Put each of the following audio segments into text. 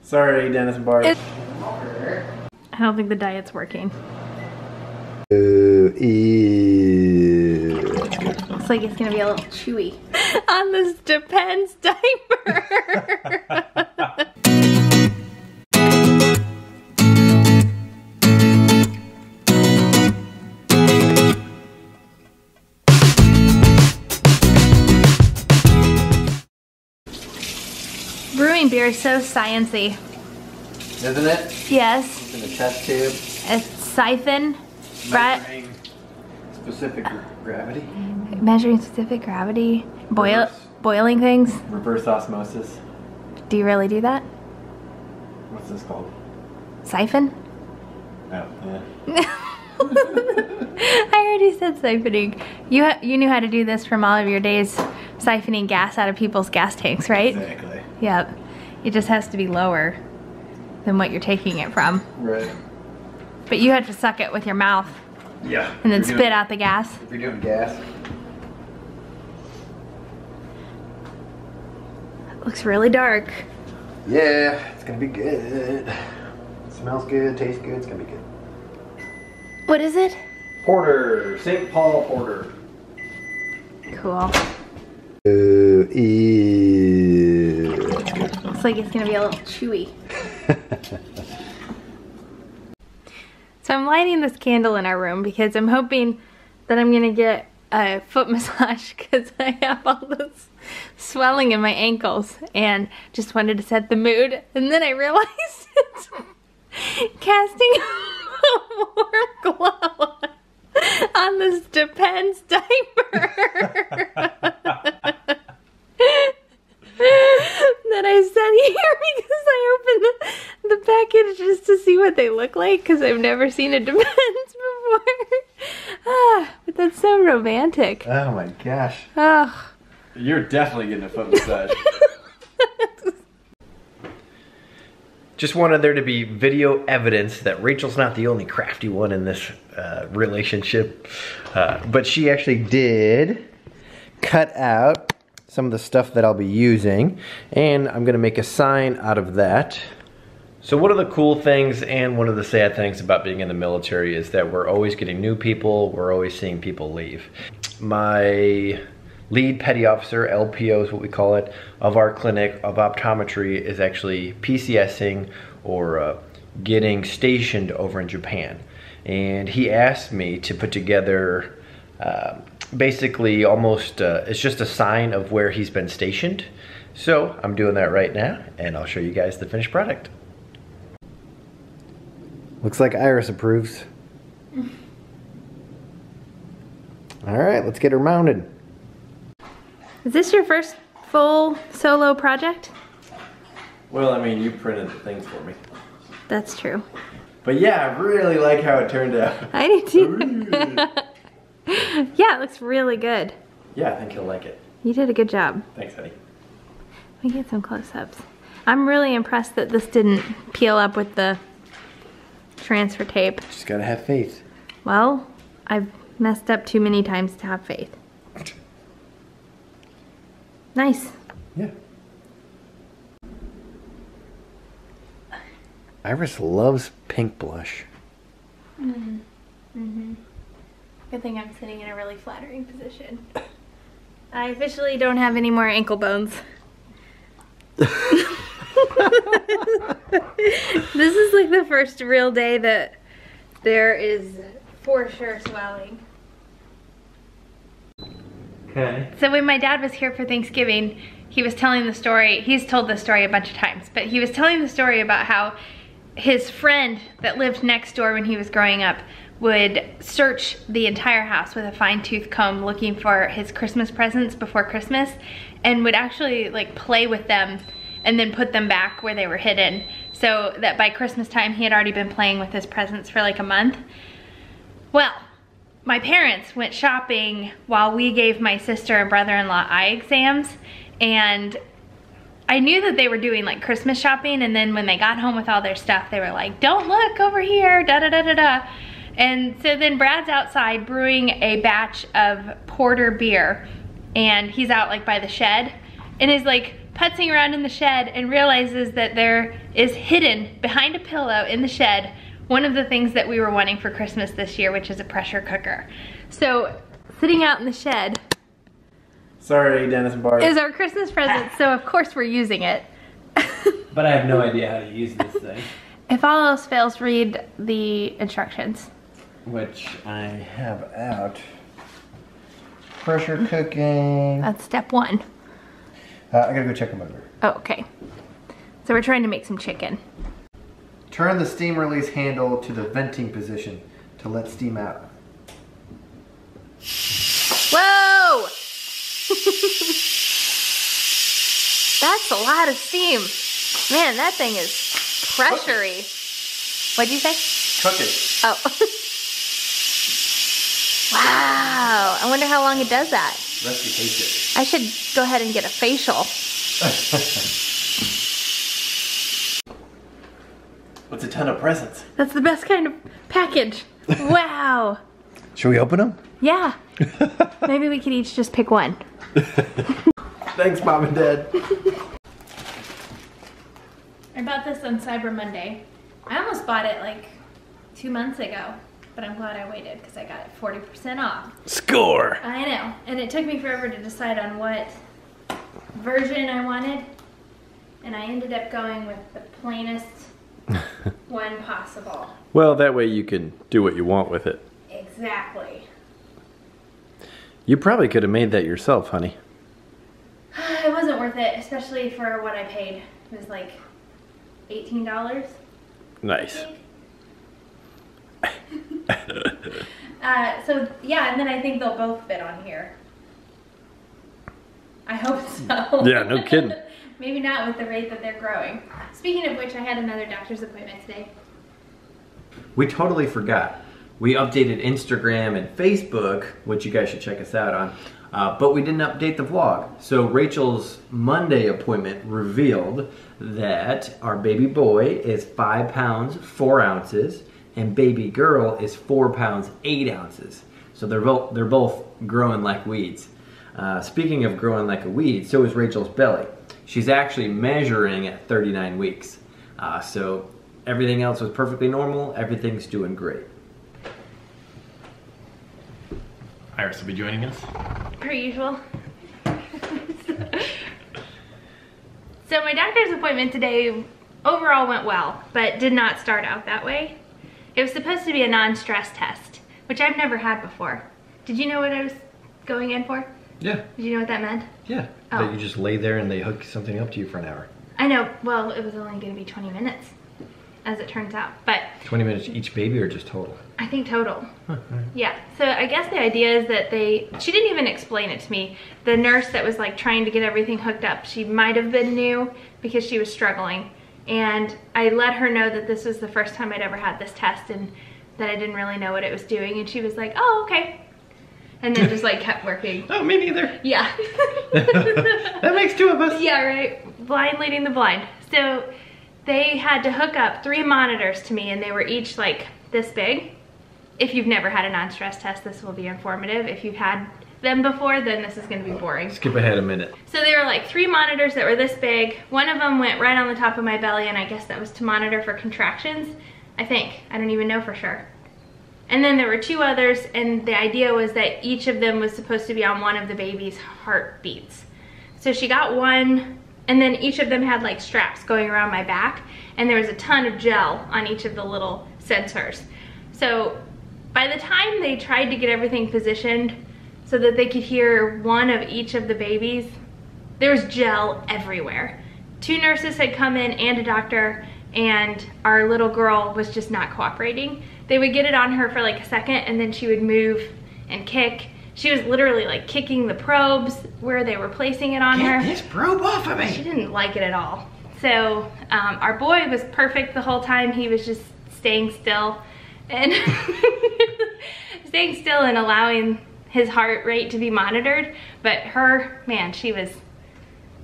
Sorry, Dennis and Bart. I don't think the diet's working. Ew. Looks like it's gonna be a little chewy. On this Depends diaper. Brewing beer is so sciencey. Isn't it? Yes. It's in a test tube. A siphon. Measuring specific gravity. Measuring specific gravity. Boiling things. Reverse osmosis. Do you really do that? What's this called? Siphon? Oh, yeah. I already said siphoning. You knew how to do this from all of your days siphoning gas out of people's gas tanks, right? Exactly. Yep. It just has to be lower than what you're taking it from. Right. But you have to suck it with your mouth. Yeah. And then spit out the gas. If you're doing gas. Looks really dark. Yeah, it's gonna be good. Smells good, tastes good, it's gonna be good. What is it? Porter, St. Paul Porter. Cool. Ew. Looks like it's gonna be a little chewy. So I'm lighting this candle in our room because I'm hoping that I'm gonna get a foot massage because I have all this swelling in my ankles and just wanted to set the mood. And then I realized it's casting a warm glow on this Depends diaper. That I set here because I opened the package just to see what they look like because I've never seen a Depends before. But that's so romantic. Oh my gosh. Oh. You're definitely getting a foot massage. Just wanted there to be video evidence that Rachel's not the only crafty one in this relationship. But she actually did cut out some of the stuff that I'll be using, and I'm gonna make a sign out of that. So one of the cool things and one of the sad things about being in the military is that we're always getting new people, we're always seeing people leave. My lead petty officer, LPO is what we call it, of our clinic of optometry is actually PCSing or getting stationed over in Japan. And he asked me to put together basically almost, it's just a sign of where he's been stationed. So I'm doing that right now and I'll show you guys the finished product. Looks like Iris approves. All right, let's get her mounted. Is this your first full solo project? Well, I mean, you printed the things for me. That's true. But yeah, I really like how it turned out. I do too. Yeah, it looks really good. Yeah, I think he'll like it. You did a good job. Thanks, honey. Let me get some close-ups. I'm really impressed that this didn't peel up with the transfer tape. Just gotta have faith. Well, I've messed up too many times to have faith. Nice. Yeah. Iris loves pink blush. Mm-hmm. Mm-hmm. Good thing I'm sitting in a really flattering position. I officially don't have any more ankle bones. This is like the first real day that there is for sure swelling. Okay. So when my dad was here for Thanksgiving, he was telling the story, he's told this story a bunch of times, but he was telling the story about how his friend that lived next door when he was growing up would search the entire house with a fine-tooth comb looking for his Christmas presents before Christmas and would actually like play with them and then put them back where they were hidden so that by Christmas time he had already been playing with his presents for like a month. Well, my parents went shopping while we gave my sister and brother-in-law eye exams, and I knew that they were doing like Christmas shopping, and then when they got home with all their stuff, they were like, don't look over here, da da da da da. And so then Brad's outside brewing a batch of porter beer, and he's out like by the shed, and his like putzing around in the shed and realizes that there is hidden behind a pillow in the shed one of the things that we were wanting for Christmas this year, which is a pressure cooker. So, sitting out in the shed. Sorry, Dennis and Bart. Is our Christmas present, so of course we're using it. But I have no idea how to use this thing. If all else fails, read the instructions. Which I have out. Pressure cooking. That's step 1. I gotta go check them over. Oh, okay. So we're trying to make some chicken. Turn the steam release handle to the venting position to let steam out. Whoa! That's a lot of steam. Man, that thing is pressury. What'd you say? Cooking. Oh. Wow. I wonder how long it does that. Rusty hates it. I should go ahead and get a facial. What's a ton of presents? That's the best kind of package. Wow. Should we open them? Yeah. Maybe we could each just pick one. Thanks, Mom and Dad. I bought this on Cyber Monday. I almost bought it like 2 months ago, but I'm glad I waited because I got it 40% off. Score! I know, and it took me forever to decide on what version I wanted, and I ended up going with the plainest one possible. Well, that way you can do what you want with it. Exactly. You probably could have made that yourself, honey. It wasn't worth it, especially for what I paid. It was like $18. Nice. So yeah, and then I think they'll both fit on here. I hope so. Yeah, no kidding. Maybe not with the rate that they're growing. Speaking of which, I had another doctor's appointment today. We totally forgot. We updated Instagram and Facebook, which you guys should check us out on, but we didn't update the vlog. So Rachel's Monday appointment revealed that our baby boy is 5 pounds 4 ounces and baby girl is 4 pounds 8 ounces. So they're both growing like weeds. Speaking of growing like a weed, so is Rachel's belly. She's actually measuring at 39 weeks. So everything else was perfectly normal. Everything's doing great. Iris will be joining us. Per usual. So my doctor's appointment today overall went well, but did not start out that way. It was supposed to be a non-stress test, which I've never had before. Did you know what I was going in for? Yeah. Did you know what that meant? Yeah. Oh. That you just lay there and they hook something up to you for an hour. I know. Well, it was only going to be 20 minutes, as it turns out. But 20 minutes each baby or just total? I think total. Huh, right. Yeah. So I guess the idea is that she didn't even explain it to me. The nurse that was like trying to get everything hooked up, she might have been new because she was struggling. And I let her know that this was the first time I'd ever had this test and that I didn't really know what it was doing. And she was like, oh, okay. And then just like kept working. Oh, me neither. Yeah. That makes 2 of us. Yeah, right. Blind leading the blind. So they had to hook up 3 monitors to me and they were each like this big. If you've never had a non-stress test, this will be informative. If you've had them before, then this is going to be boring. Skip ahead a minute. So there were like 3 monitors that were this big. One of them went right on the top of my belly, and I guess that was to monitor for contractions. I think. I don't even know for sure. And then there were 2 others, and the idea was that each of them was supposed to be on one of the baby's heartbeats. So she got one, and then each of them had like straps going around my back, and there was a ton of gel on each of the little sensors. So by the time they tried to get everything positioned so that they could hear one of each of the babies, there was gel everywhere. 2 nurses had come in and a doctor, and our little girl was just not cooperating. They would get it on her for like a second and then she would move and kick. She was literally like kicking the probes where they were placing it on her. Get this probe off of me! She didn't like it at all. So our boy was perfect the whole time. He was just staying still and staying still and allowing his heart rate to be monitored. But her, man, she was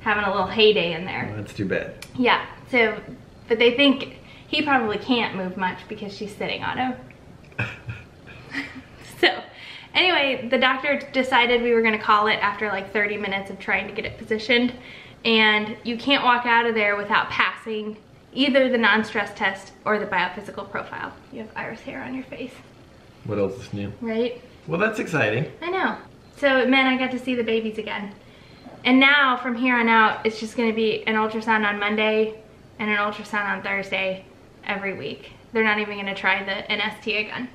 having a little heyday in there. Well, that's too bad. Yeah, so, but they think he probably can't move much because she's sitting on him. So, anyway, the doctor decided we were gonna call it after like 30 minutes of trying to get it positioned and you can't walk out of there without passing either the non-stress test or the biophysical profile. You have iris hair on your face. What else is new? Right? Well, that's exciting. I know. So it meant I got to see the babies again. And now, from here on out, it's just gonna be an ultrasound on Monday and an ultrasound on Thursday every week. They're not even gonna try an ST again,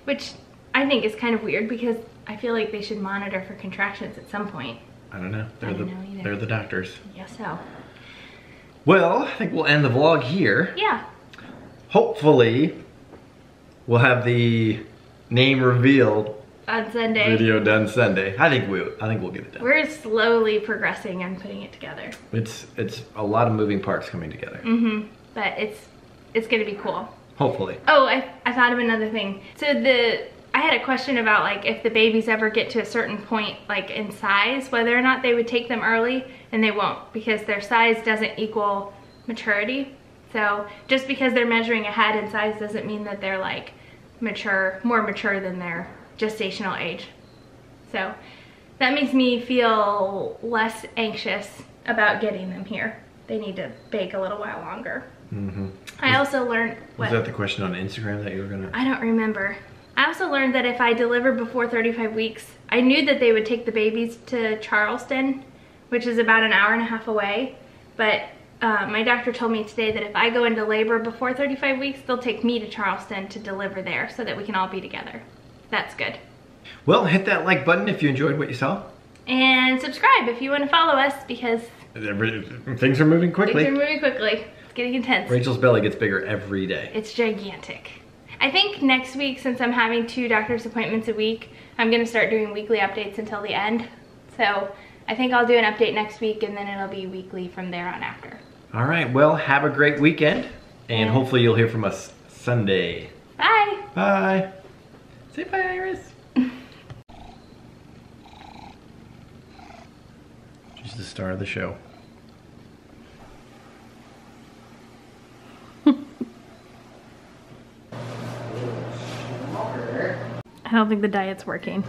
which I think is kind of weird because I feel like they should monitor for contractions at some point. I don't know. They're the doctors. Yes, so. Well, I think we'll end the vlog here. Yeah. Hopefully, we'll have the name revealed On Sunday. video done Sunday. I think we'll get it done. We're slowly progressing and putting it together. It's a lot of moving parts coming together. Mm-hmm. But it's gonna be cool. Hopefully. Oh, I thought of another thing. So I had a question about like if the babies ever get to a certain point like in size, whether or not they would take them early, and they won't because their size doesn't equal maturity. So just because they're measuring ahead in size doesn't mean that they're like more mature than their gestational age. So that makes me feel less anxious about getting them here. They need to bake a little while longer. Mm-hmm. I also learned... Was that the question on Instagram that you were gonna... I don't remember. I also learned that if I deliver before 35 weeks, I knew that they would take the babies to Charleston, which is about an hour and a half away, but my doctor told me today that if I go into labor before 35 weeks, they'll take me to Charleston to deliver there so that we can all be together. That's good. Well, hit that like button if you enjoyed what you saw. And subscribe if you want to follow us because... Things are moving quickly. Things are moving quickly. It's getting intense. Rachel's belly gets bigger every day. It's gigantic. I think next week, since I'm having 2 doctor's appointments a week, I'm gonna start doing weekly updates until the end. So I think I'll do an update next week and then it'll be weekly from there on after. All right, well, have a great weekend and hopefully you'll hear from us Sunday. Bye. Bye. Say bye, Iris. She's the star of the show. I don't think the diet's working.